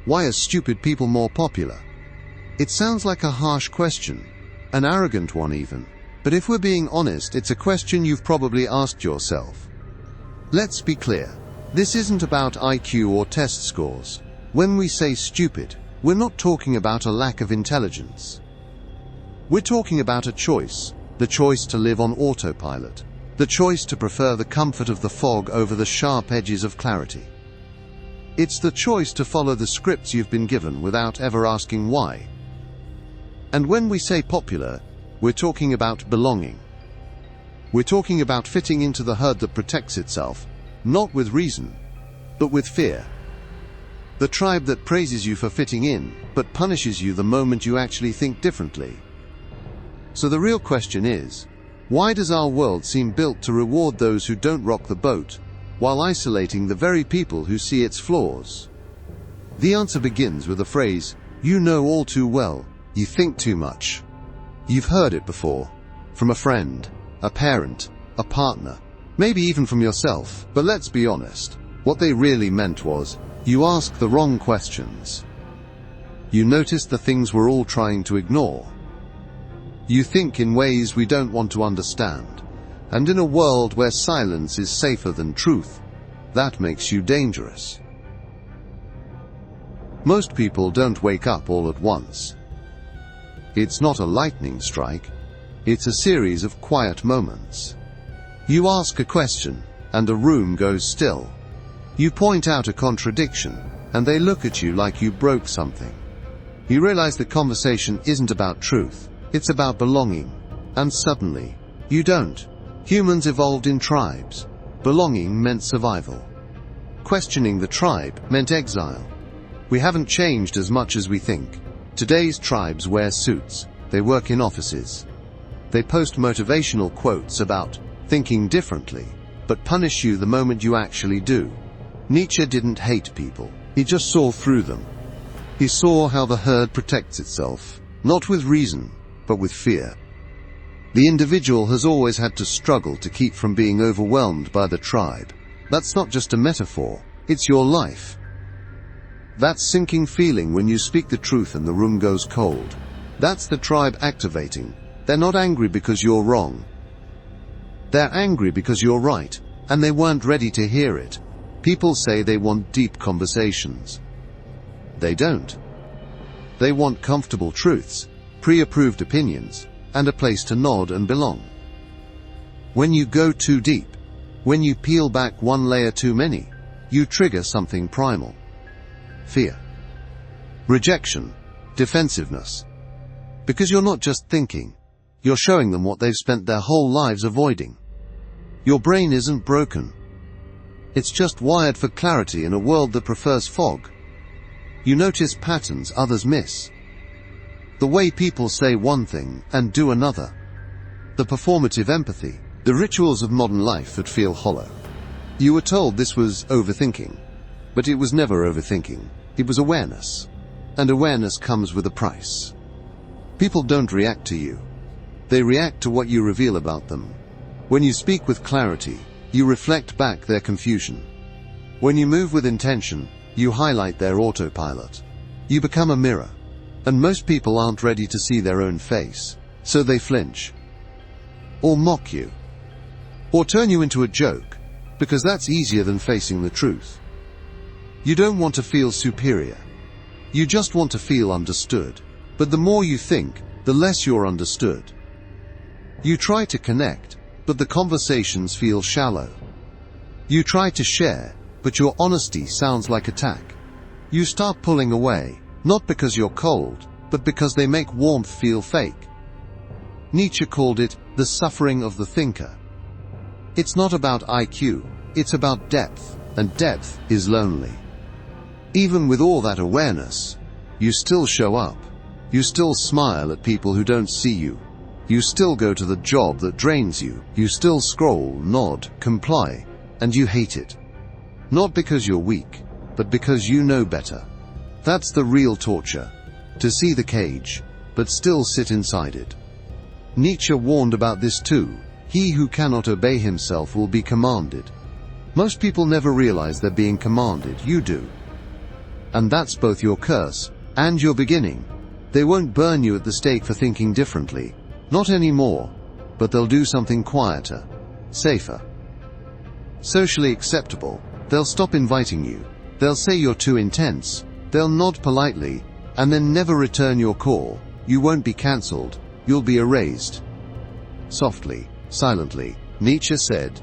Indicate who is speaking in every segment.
Speaker 1: Why are stupid people more popular? It sounds like a harsh question, an arrogant one even, but if we're being honest, it's a question you've probably asked yourself. Let's be clear, this isn't about IQ or test scores. When we say stupid, we're not talking about a lack of intelligence. We're talking about a choice, the choice to live on autopilot, the choice to prefer the comfort of the fog over the sharp edges of clarity. It's the choice to follow the scripts you've been given without ever asking why. And when we say popular, we're talking about belonging. We're talking about fitting into the herd that protects itself, not with reason, but with fear. The tribe that praises you for fitting in, but punishes you the moment you actually think differently. So the real question is, why does our world seem built to reward those who don't rock the boat, while isolating the very people who see its flaws? The answer begins with the phrase, "You know all too well, you think too much." You've heard it before, from a friend, a parent, a partner, maybe even from yourself, but let's be honest, what they really meant was, you ask the wrong questions. You notice the things we're all trying to ignore. You think in ways we don't want to understand, and in a world where silence is safer than truth, that makes you dangerous. Most people don't wake up all at once. It's not a lightning strike, it's a series of quiet moments. You ask a question, and a room goes still. You point out a contradiction, and they look at you like you broke something. You realize the conversation isn't about truth, it's about belonging. And suddenly, you don't. Humans evolved in tribes. Belonging meant survival. Questioning the tribe meant exile. We haven't changed as much as we think. Today's tribes wear suits, they work in offices. They post motivational quotes about thinking differently, but punish you the moment you actually do. Nietzsche didn't hate people, he just saw through them. He saw how the herd protects itself, not with reason, but with fear. The individual has always had to struggle to keep from being overwhelmed by the tribe. That's not just a metaphor, it's your life. That sinking feeling when you speak the truth and the room goes cold. That's the tribe activating. They're not angry because you're wrong. They're angry because you're right, and they weren't ready to hear it. People say they want deep conversations. They don't. They want comfortable truths, pre-approved opinions, and a place to nod and belong. When you go too deep, when you peel back one layer too many, you trigger something primal. Fear. Rejection. Defensiveness. Because you're not just thinking, you're showing them what they've spent their whole lives avoiding. Your brain isn't broken. It's just wired for clarity in a world that prefers fog. You notice patterns others miss. The way people say one thing and do another. The performative empathy, the rituals of modern life that feel hollow. You were told this was overthinking, but it was never overthinking. It was awareness. And awareness comes with a price. People don't react to you. They react to what you reveal about them. When you speak with clarity, you reflect back their confusion. When you move with intention, you highlight their autopilot. You become a mirror. And most people aren't ready to see their own face, so they flinch. Or mock you. Or turn you into a joke, because that's easier than facing the truth. You don't want to feel superior. You just want to feel understood. But the more you think, the less you're understood. You try to connect, but the conversations feel shallow. You try to share, but your honesty sounds like attack. You start pulling away, not because you're cold, but because they make warmth feel fake. Nietzsche called it the suffering of the thinker. It's not about IQ, it's about depth, and depth is lonely. Even with all that awareness, you still show up. You still smile at people who don't see you. You still go to the job that drains you. You still scroll, nod, comply, and you hate it. Not because you're weak, but because you know better. That's the real torture. To see the cage, but still sit inside it. Nietzsche warned about this too. He who cannot obey himself will be commanded. Most people never realize they're being commanded. You do. And that's both your curse and your beginning. They won't burn you at the stake for thinking differently. Not anymore. But they'll do something quieter, safer, socially acceptable. They'll stop inviting you. They'll say you're too intense. They'll nod politely, and then never return your call. You won't be cancelled. You'll be erased. Softly, silently, Nietzsche said,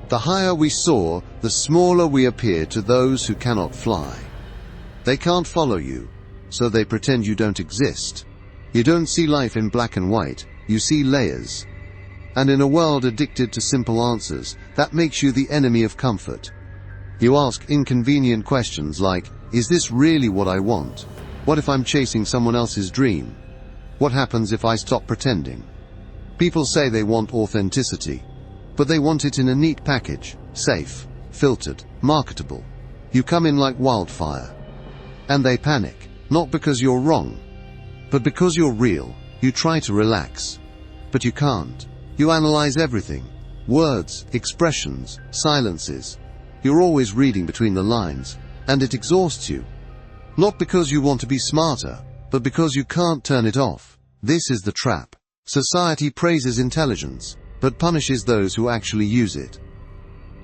Speaker 1: "The higher we soar, the smaller we appear to those who cannot fly." They can't follow you, so they pretend you don't exist. You don't see life in black and white, you see layers. And in a world addicted to simple answers, that makes you the enemy of comfort. You ask inconvenient questions like, is this really what I want? What if I'm chasing someone else's dream? What happens if I stop pretending? People say they want authenticity, but they want it in a neat package, safe, filtered, marketable. You come in like wildfire. And they panic, not because you're wrong, but because you're real. You try to relax, but you can't. You analyze everything. Words, expressions, silences. You're always reading between the lines, and it exhausts you. Not because you want to be smarter, but because you can't turn it off. This is the trap. Society praises intelligence, but punishes those who actually use it.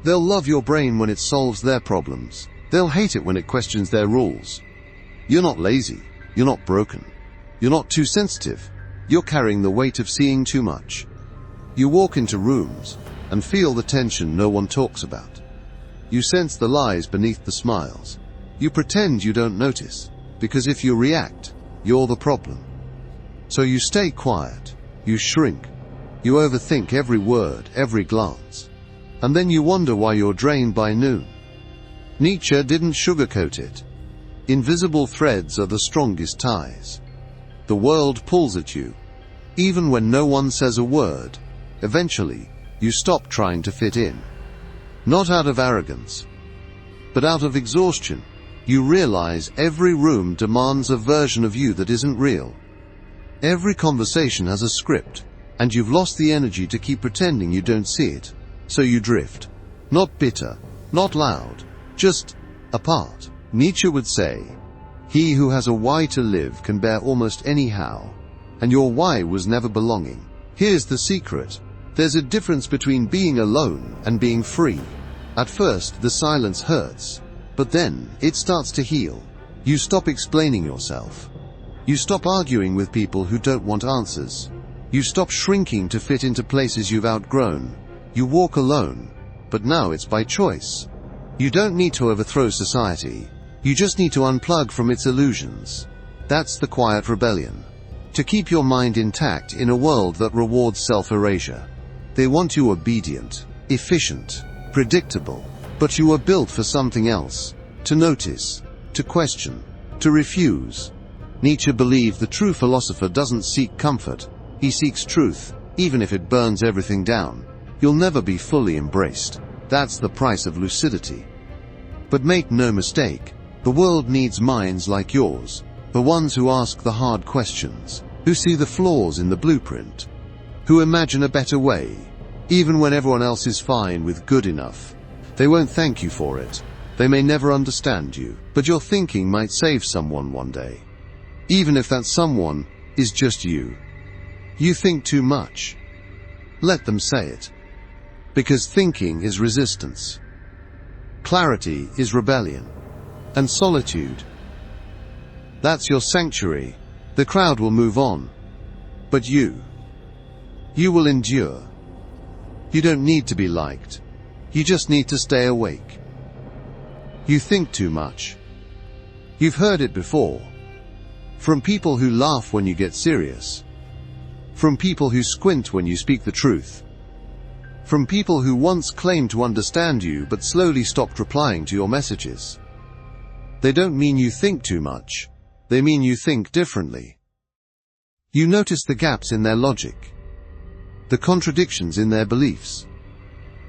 Speaker 1: They'll love your brain when it solves their problems. They'll hate it when it questions their rules. You're not lazy. You're not broken. You're not too sensitive. You're carrying the weight of seeing too much. You walk into rooms and feel the tension no one talks about. You sense the lies beneath the smiles. You pretend you don't notice, because if you react, you're the problem. So you stay quiet. You shrink. You overthink every word, every glance. And then you wonder why you're drained by noon. Nietzsche didn't sugarcoat it. Invisible threads are the strongest ties. The world pulls at you, even when no one says a word. Eventually, you stop trying to fit in. Not out of arrogance, but out of exhaustion. You realize every room demands a version of you that isn't real. Every conversation has a script, and you've lost the energy to keep pretending you don't see it. So you drift. Not bitter, not loud, just apart. Nietzsche would say, "He who has a why to live can bear almost any how." And your why was never belonging. Here's the secret. There's a difference between being alone and being free. At first, the silence hurts, but then it starts to heal. You stop explaining yourself. You stop arguing with people who don't want answers. You stop shrinking to fit into places you've outgrown. You walk alone, but now it's by choice. You don't need to overthrow society. You just need to unplug from its illusions. That's the quiet rebellion. To keep your mind intact in a world that rewards self-erasure. They want you obedient, efficient, predictable, but you are built for something else. To notice, to question, to refuse. Nietzsche believed the true philosopher doesn't seek comfort. He seeks truth, even if it burns everything down. You'll never be fully embraced. That's the price of lucidity. But make no mistake, the world needs minds like yours. The ones who ask the hard questions, who see the flaws in the blueprint, who imagine a better way, even when everyone else is fine with good enough. They won't thank you for it. They may never understand you, but your thinking might save someone one day. Even if that someone is just you. You think too much. Let them say it. Because thinking is resistance. Clarity is rebellion. And solitude. That's your sanctuary. The crowd will move on. But you will endure. You don't need to be liked. You just need to stay awake. You think too much. You've heard it before. From people who laugh when you get serious. From people who squint when you speak the truth. From people who once claimed to understand you but slowly stopped replying to your messages. They don't mean you think too much. They mean you think differently. You notice the gaps in their logic. The contradictions in their beliefs.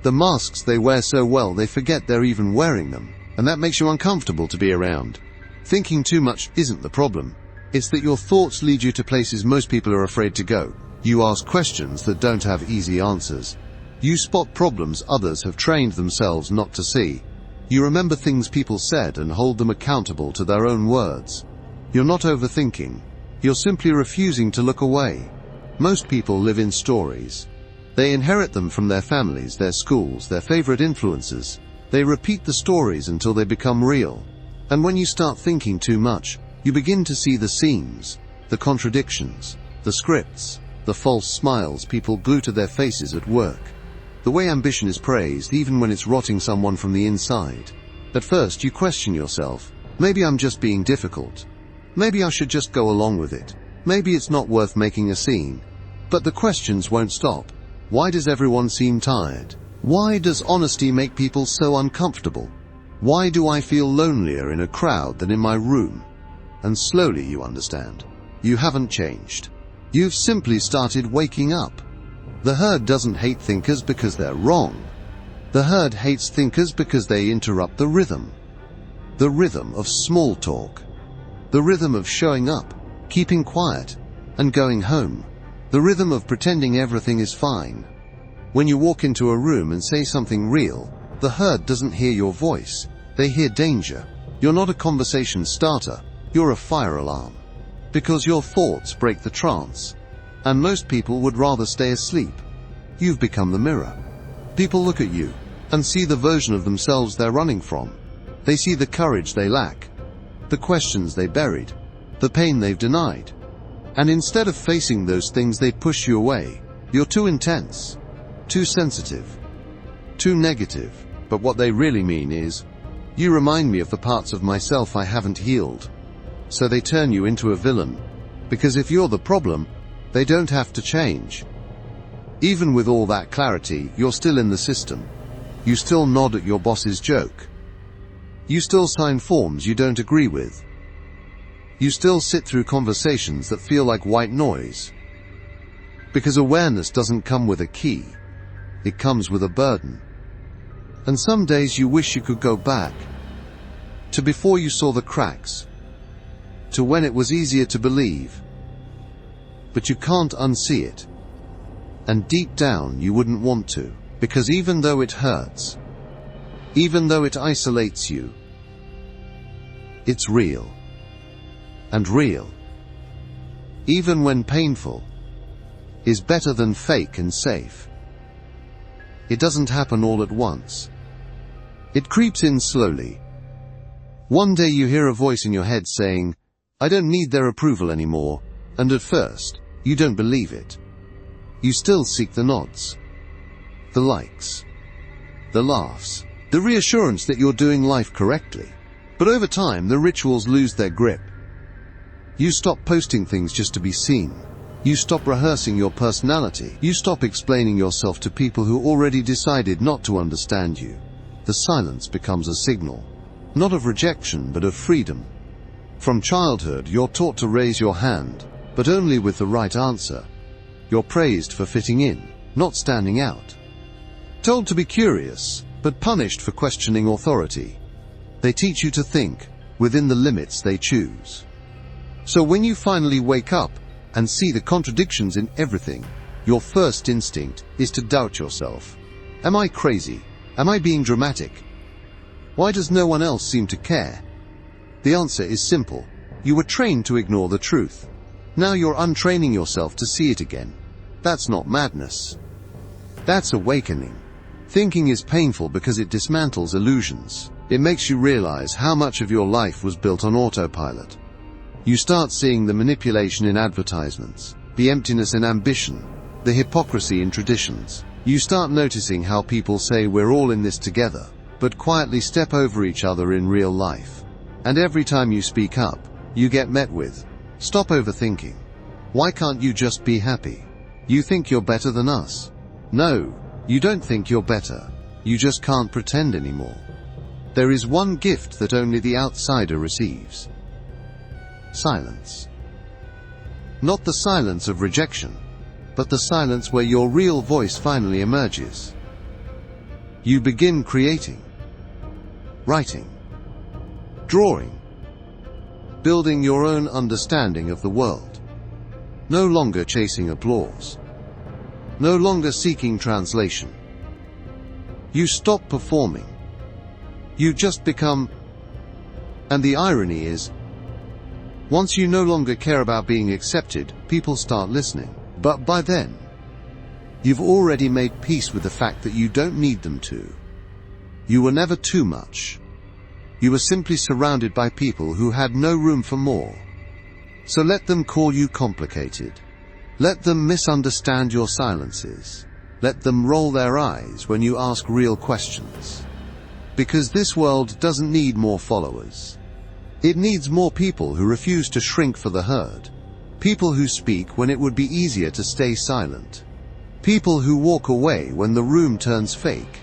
Speaker 1: The masks they wear so well they forget they're even wearing them, and that makes you uncomfortable to be around. Thinking too much isn't the problem. It's that your thoughts lead you to places most people are afraid to go. You ask questions that don't have easy answers. You spot problems others have trained themselves not to see. You remember things people said and hold them accountable to their own words. You're not overthinking. You're simply refusing to look away. Most people live in stories. They inherit them from their families, their schools, their favorite influences. They repeat the stories until they become real. And when you start thinking too much, you begin to see the seams, the contradictions, the scripts, the false smiles people glue to their faces at work. The way ambition is praised even when it's rotting someone from the inside. At first you question yourself. Maybe I'm just being difficult. Maybe I should just go along with it. Maybe it's not worth making a scene. But the questions won't stop. Why does everyone seem tired? Why does honesty make people so uncomfortable? Why do I feel lonelier in a crowd than in my room? And slowly you understand. You haven't changed. You've simply started waking up. The herd doesn't hate thinkers because they're wrong. The herd hates thinkers because they interrupt the rhythm. The rhythm of small talk. The rhythm of showing up, keeping quiet, and going home. The rhythm of pretending everything is fine. When you walk into a room and say something real, the herd doesn't hear your voice. They hear danger. You're not a conversation starter. You're a fire alarm. Because your thoughts break the trance. And most people would rather stay asleep. You've become the mirror. People look at you and see the version of themselves they're running from. They see the courage they lack, the questions they buried, the pain they've denied. And instead of facing those things, they push you away. You're too intense, too sensitive, too negative. But what they really mean is, you remind me of the parts of myself I haven't healed. So they turn you into a villain. Because if you're the problem, they don't have to change. Even with all that clarity, you're still in the system. You still nod at your boss's joke. You still sign forms you don't agree with. You still sit through conversations that feel like white noise. Because awareness doesn't come with a key. It comes with a burden. And some days you wish you could go back to before you saw the cracks, to when it was easier to believe. But you can't unsee it. And deep down you wouldn't want to, because even though it hurts, even though it isolates you, it's real. And real, even when painful, is better than fake and safe. It doesn't happen all at once. It creeps in slowly. One day you hear a voice in your head saying, I don't need their approval anymore, and at first, you don't believe it. You still seek the nods, the likes, the laughs, the reassurance that you're doing life correctly. But over time, the rituals lose their grip. You stop posting things just to be seen. You stop rehearsing your personality. You stop explaining yourself to people who already decided not to understand you. The silence becomes a signal, not of rejection, but of freedom. From childhood, you're taught to raise your hand, but only with the right answer. You're praised for fitting in, not standing out. Told to be curious, but punished for questioning authority. They teach you to think within the limits they choose. So when you finally wake up and see the contradictions in everything, your first instinct is to doubt yourself. Am I crazy? Am I being dramatic? Why does no one else seem to care? The answer is simple. You were trained to ignore the truth. Now you're untraining yourself to see it again. That's not madness. That's awakening. Thinking is painful because it dismantles illusions. It makes you realize how much of your life was built on autopilot. You start seeing the manipulation in advertisements, the emptiness in ambition, the hypocrisy in traditions. You start noticing how people say we're all in this together, but quietly step over each other in real life. And every time you speak up, you get met with, stop overthinking. Why can't you just be happy? You think you're better than us. No, you don't think you're better. You just can't pretend anymore. There is one gift that only the outsider receives. Silence. Not the silence of rejection, but the silence where your real voice finally emerges. You begin creating, writing, drawing, building your own understanding of the world. No longer chasing applause. No longer seeking translation. You stop performing. You just become. And the irony is, once you no longer care about being accepted, people start listening. But by then, you've already made peace with the fact that you don't need them to. You were never too much. You were simply surrounded by people who had no room for more. So let them call you complicated. Let them misunderstand your silences. Let them roll their eyes when you ask real questions. Because this world doesn't need more followers. It needs more people who refuse to shrink for the herd. People who speak when it would be easier to stay silent. People who walk away when the room turns fake.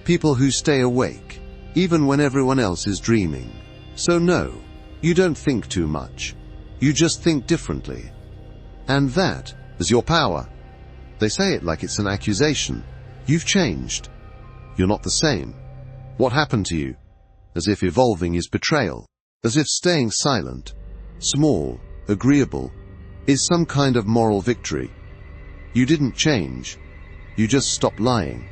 Speaker 1: People who stay awake, even when everyone else is dreaming. So no, you don't think too much. You just think differently. And that is your power. They say it like it's an accusation. You've changed. You're not the same. What happened to you? As if evolving is betrayal. As if staying silent, small, agreeable, is some kind of moral victory. You didn't change. You just stopped lying.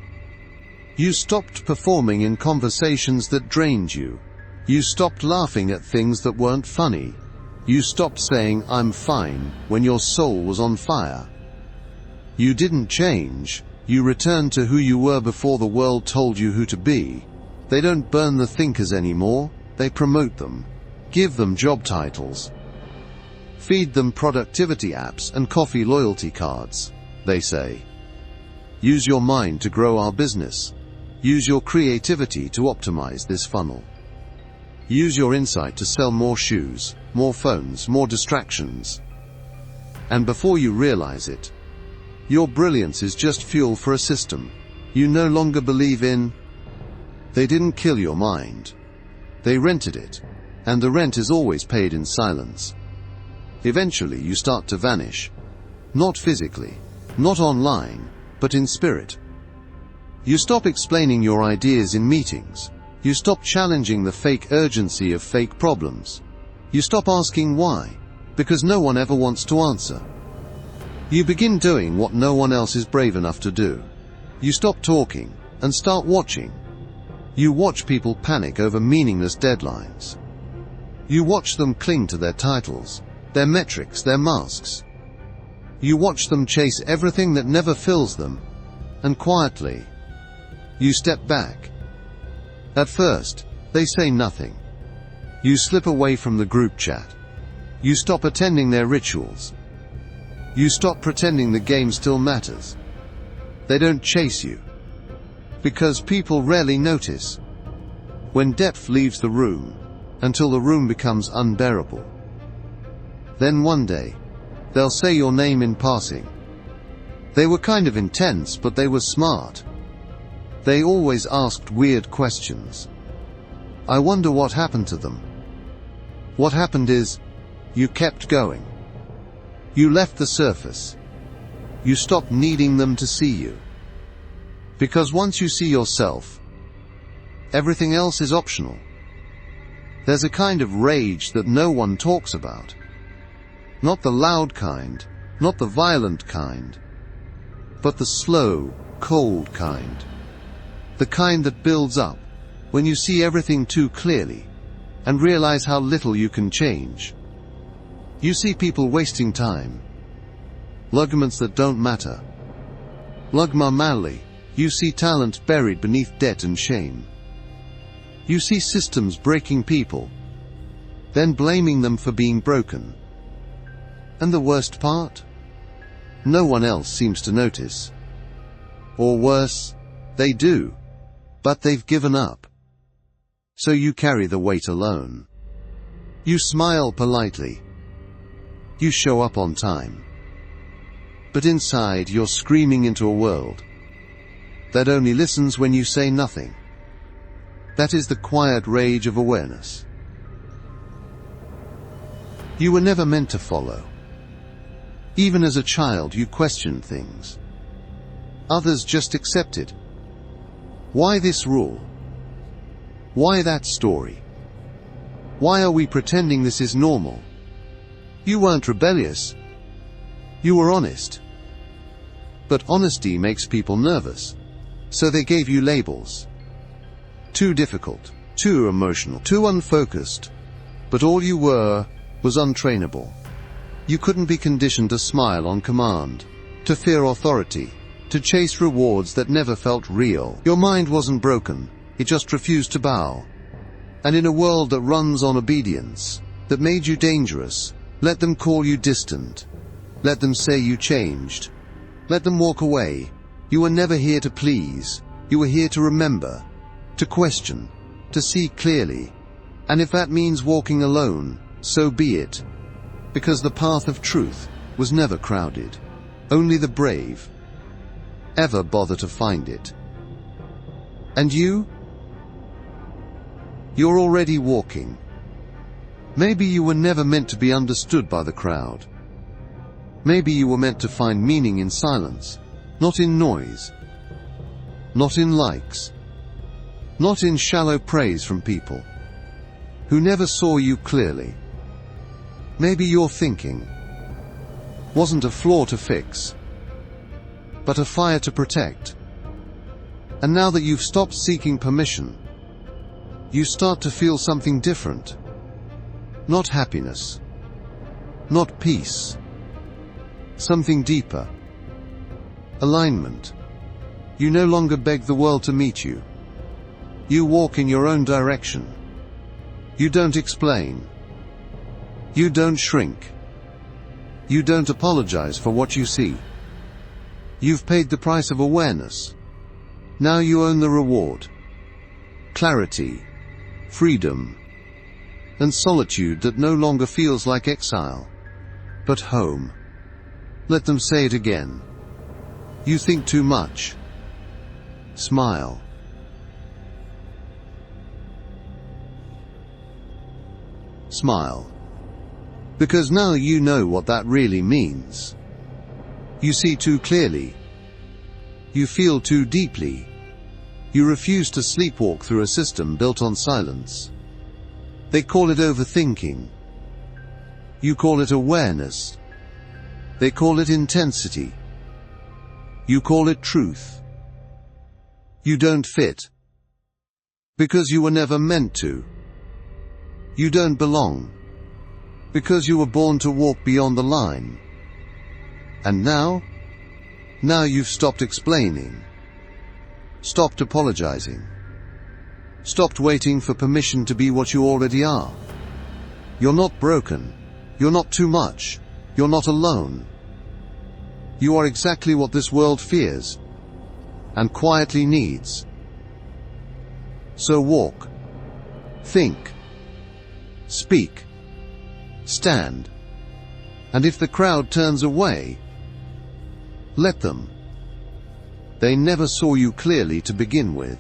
Speaker 1: You stopped performing in conversations that drained you. You stopped laughing at things that weren't funny. You stopped saying, "I'm fine," when your soul was on fire. You didn't change. You returned to who you were before the world told you who to be. They don't burn the thinkers anymore. They promote them. Give them job titles. Feed them productivity apps and coffee loyalty cards. They say, use your mind to grow our business. Use your creativity to optimize this funnel. Use your insight to sell more shoes, more phones, more distractions. And before you realize it, your brilliance is just fuel for a system you no longer believe in. They didn't kill your mind. They rented it. And the rent is always paid in silence. Eventually you start to vanish. Not physically, not online, but in spirit. You stop explaining your ideas in meetings. You stop challenging the fake urgency of fake problems. You stop asking why, because no one ever wants to answer. You begin doing what no one else is brave enough to do. You stop talking and start watching. You watch people panic over meaningless deadlines. You watch them cling to their titles, their metrics, their masks. You watch them chase everything that never fills them, and quietly, you step back. At first, they say nothing. You slip away from the group chat. You stop attending their rituals. You stop pretending the game still matters. They don't chase you. Because people rarely notice. When depth leaves the room, until the room becomes unbearable. Then one day, they'll say your name in passing. They were kind of intense, but they were smart. They always asked weird questions. I wonder what happened to them. What happened is, you kept going. You left the surface. You stopped needing them to see you. Because once you see yourself, everything else is optional. There's a kind of rage that no one talks about. Not the loud kind, not the violent kind, but the slow, cold kind. The kind that builds up when you see everything too clearly and realize how little you can change. You see people wasting time. Arguments that don't matter. Lugma Mali, you see talent buried beneath debt and shame. You see systems breaking people, then blaming them for being broken. And the worst part? No one else seems to notice. Or worse, they do, but they've given up. So you carry the weight alone. You smile politely. You show up on time. But inside you're screaming into a world that only listens when you say nothing. That is the quiet rage of awareness. You were never meant to follow. Even as a child you questioned things. Others just accepted. Why this rule? Why that story? Why are we pretending this is normal? You weren't rebellious. You were honest. But honesty makes people nervous. So they gave you labels. Too difficult, too emotional, too unfocused. But all you were was untrainable. You couldn't be conditioned to smile on command, to fear authority, to chase rewards that never felt real. Your mind wasn't broken, it just refused to bow. And in a world that runs on obedience, that made you dangerous, let them call you distant. Let them say you changed. Let them walk away. You were never here to please. You were here to remember, to question, to see clearly. And if that means walking alone, so be it. Because the path of truth was never crowded. Only the brave ever bother to find it. And you? You're already walking. Maybe you were never meant to be understood by the crowd. Maybe you were meant to find meaning in silence, not in noise, not in likes, not in shallow praise from people who never saw you clearly. Maybe your thinking wasn't a flaw to fix, but a fire to protect. And now that you've stopped seeking permission, you start to feel something different. Not happiness, not peace, something deeper. Alignment. You no longer beg the world to meet you. You walk in your own direction. You don't explain. You don't shrink. You don't apologize for what you see. You've paid the price of awareness. Now you own the reward. Clarity, freedom, and solitude that no longer feels like exile, but home. Let them say it again. You think too much. Smile. Smile. Because now you know what that really means. You see too clearly. You feel too deeply. You refuse to sleepwalk through a system built on silence. They call it overthinking. You call it awareness. They call it intensity. You call it truth. You don't fit. Because you were never meant to. You don't belong. Because you were born to walk beyond the line. And now you've stopped explaining. Stopped apologizing. Stopped waiting for permission to be what you already are. You're not broken. You're not too much. You're not alone. You are exactly what this world fears and quietly needs. So walk, think, speak, stand, and if the crowd turns away, let them. They never saw you clearly to begin with.